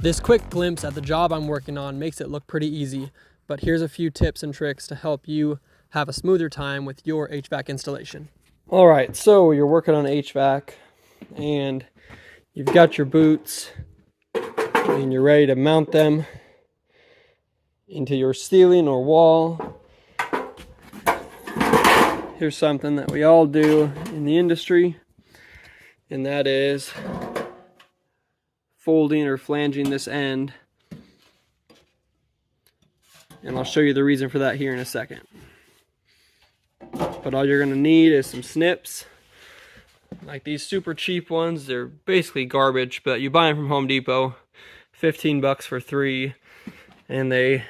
This quick glimpse at the job I'm working on makes it look pretty easy, but here's a few tips and tricks to help you have a smoother time with your HVAC installation. All right, so you're working on HVAC and you've got your boots and you're ready to mount them into your ceiling or wall. Here's something that we all do in the industry, and that is folding or flanging this end. And I'll show you the reason for that here in a second. But all you're going to need is some snips. Like these super cheap ones, they're basically garbage, but you buy them from Home Depot, 15 bucks for 3, and they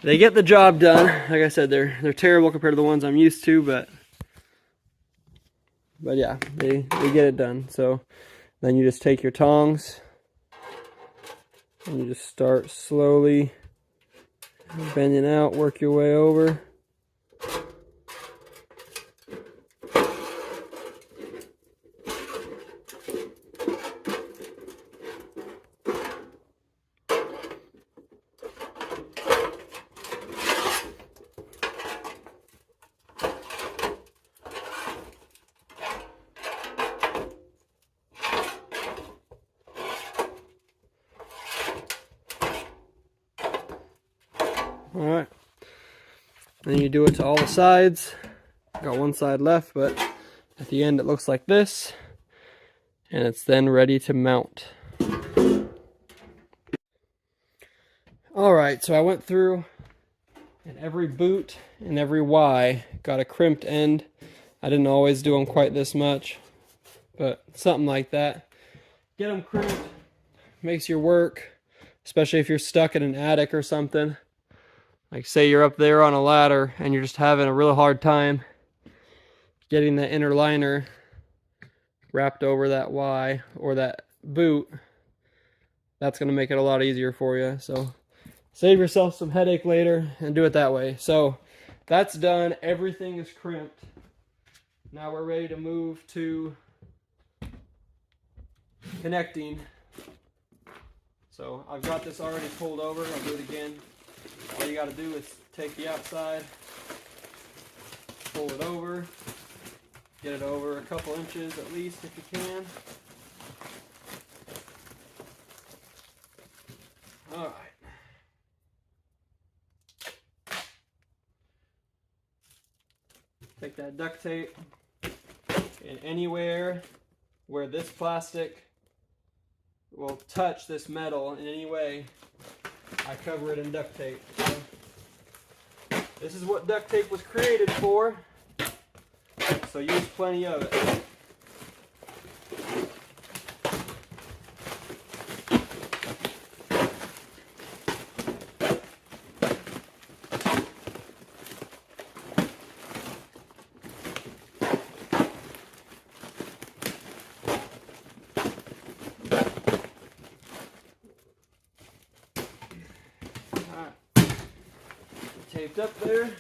get the job done. Like I said, they're terrible compared to the ones I'm used to, but yeah, they get it done. So then you just take your tongs and you just start slowly bending out, work your way over. Alright, then you do it to all the sides. Got one side left, but at the end it looks like this, and it's then ready to mount. Alright, so I went through and every boot and every Y got a crimped end. I didn't always do them quite this much, but something like that. Get them crimped, makes your work, especially if you're stuck in an attic or something. Like say you're up there on a ladder and you're just having a real hard time getting the inner liner wrapped over that Y or that boot. That's going to make it a lot easier for you. So save yourself some headache later and do it that way. So that's done. Everything is crimped. Now we're ready to move to connecting. So I've got this already pulled over. I'll do it again. All you got to do is take the outside, pull it over, get it over a couple inches at least if you can. All right. Take that duct tape, and anywhere where this plastic will touch this metal in any way, I cover it in duct tape. So this is what duct tape was created for, so use plenty of it. Taped up there.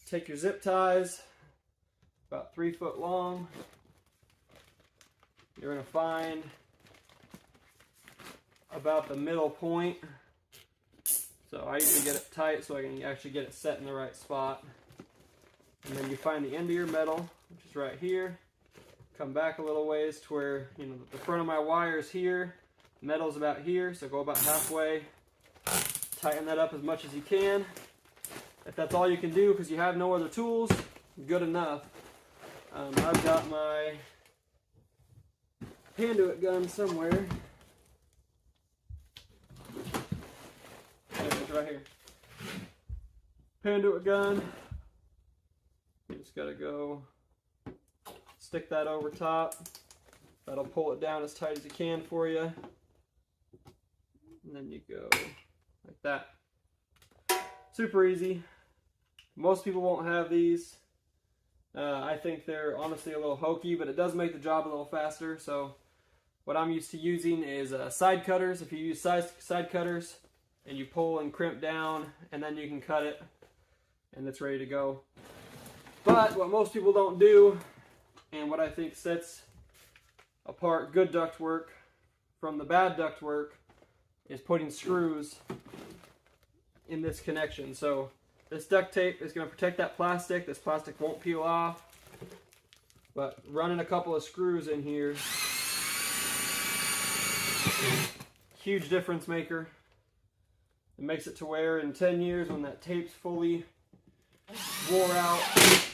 Take your zip ties, about 3 foot long. You're going to find about the middle point. So I usually get it tight so I can actually get it set in the right spot. And then you find the end of your metal, which is right here. Come back a little ways to where, you know, the front of my wire is here, metal's about here, so go about halfway. Tighten that up as much as you can. If that's all you can do because you have no other tools, good enough. I've got my panduit gun somewhere. It's right here. Panduit gun. You just gotta go stick that over top. That'll pull it down as tight as you can for you. And then you go like that. Super easy. Most people won't have these. I think they're honestly a little hokey, but it does make the job a little faster. So what I'm used to using is side cutters. If you use side cutters and you pull and crimp down, and then you can cut it and it's ready to go. But what most people don't do, and what I think sets apart good ductwork from the bad ductwork is putting screws in this connection. So this duct tape is going to protect that plastic. This plastic won't peel off. But running a couple of screws in here, huge difference maker. It makes it to where in 10 years when that tape's fully wore out,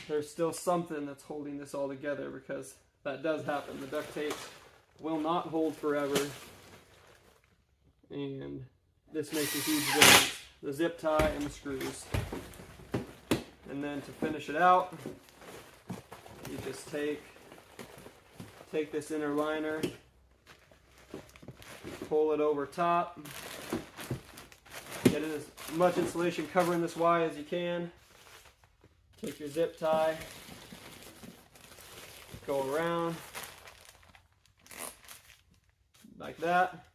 there's still something that's holding this all together, because that does happen. The duct tape will not hold forever, and this makes a huge difference. The zip tie and the screws. And then to finish it out, you just take this inner liner, pull it over top, get in as much insulation covering this Y as you can. Take your zip tie, go around like that,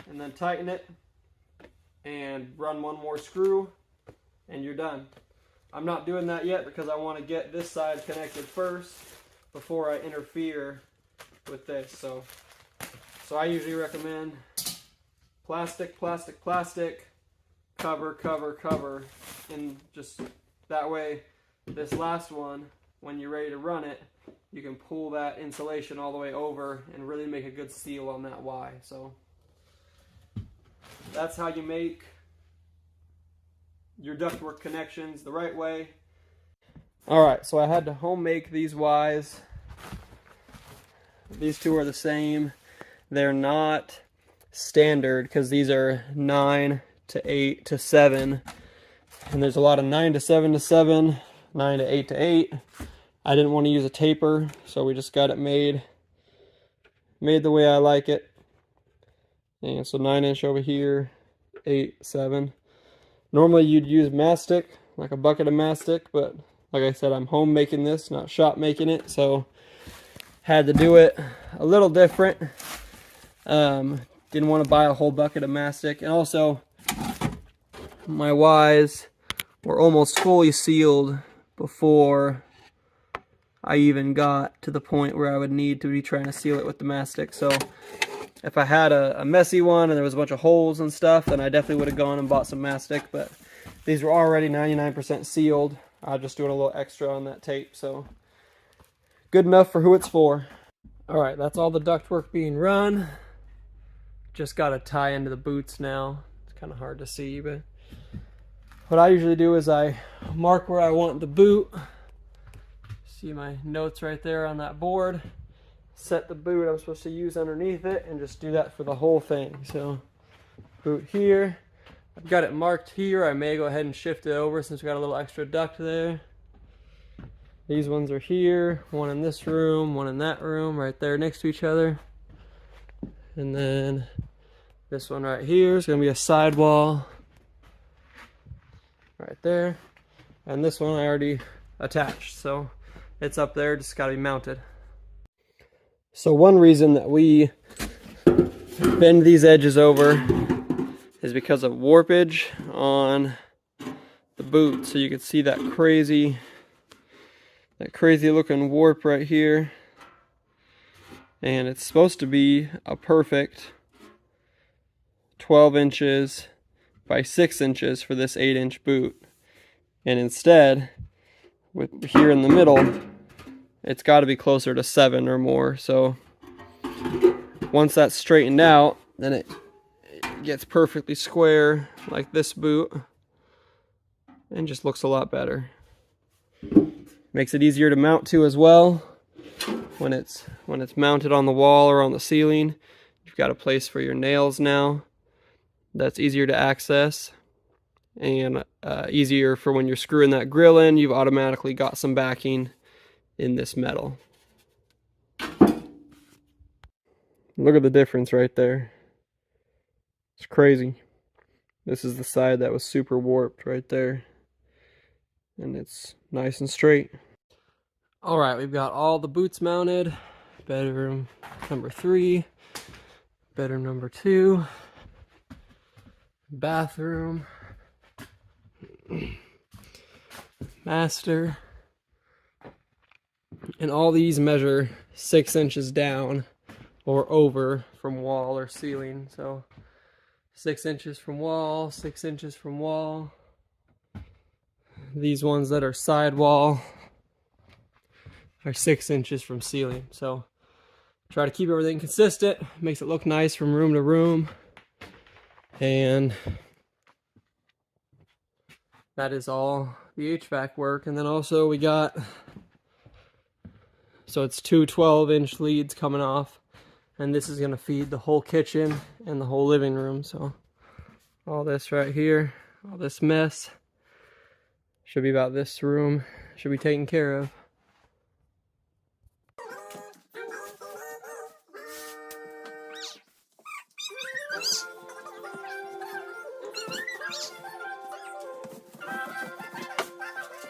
and then tighten it and run one more screw and you're done. I'm not doing that yet because I want to get this side connected first before I interfere with this. So I usually recommend plastic, plastic, plastic, cover, cover, cover, and just that way this last one, when you're ready to run it, you can pull that insulation all the way over and really make a good seal on that Y. So that's how you make your ductwork connections the right way. Alright, so I had to home make these Ys. These two are the same. They're not standard because these are 9 to 8 to 7. And there's a lot of 9 to 7 to 7, 9 to 8 to 8. I didn't want to use a taper, so we just got it made the way I like it. And so 9-inch over here, 8, 7. Normally you'd use mastic, like a bucket of mastic, but like I said, I'm home making this, not shop making it, so had to do it a little different. Didn't want to buy a whole bucket of mastic, and also my Ys were almost fully sealed before I even got to the point where I would need to be trying to seal it with the mastic. So if I had a messy one and there was a bunch of holes and stuff, then I definitely would have gone and bought some mastic, but these were already 99% sealed. I'll just doing a little extra on that tape, so good enough for who it's for. Alright, that's all the ductwork being run. Just got to tie into the boots now. It's kind of hard to see, but what I usually do is I mark where I want the boot. See my notes right there on that board. Set the boot I'm supposed to use underneath it and just do that for the whole thing. So boot here. I've got it marked here. I may go ahead and shift it over since we got a little extra duct there. These ones are here. One in this room, one in that room, right there next to each other. And then this one right here is going to be a sidewall right there. And this one I already attached, so it's up there, just got to be mounted. So one reason that we bend these edges over is because of warpage on the boot. So you can see that crazy looking warp right here. And it's supposed to be a perfect 12 inches by 6 inches for this 8-inch boot. And instead, with here in the middle, it's got to be closer to 7 or more. So once that's straightened out, then it gets perfectly square like this boot and just looks a lot better. Makes it easier to mount to as well. When it's mounted on the wall or on the ceiling, you've got a place for your nails now. That's easier to access, and easier for when you're screwing that grill in. You've automatically got some backing in this metal. Look at the difference right there. It's crazy. This is the side that was super warped right there, and it's nice and straight. All right, we've got all the boots mounted. Bedroom number 3, bedroom number 2, bathroom, master, and all these measure 6 inches down or over from wall or ceiling. So 6 inches from wall, 6 inches from wall. These ones that are sidewall are 6 inches from ceiling. So try to keep everything consistent, makes it look nice from room to room. And that is all the HVAC work. And then also we got, so it's two 12-inch leads coming off, and this is gonna feed the whole kitchen and the whole living room. So all this right here, all this mess should be about this room, should be taken care of.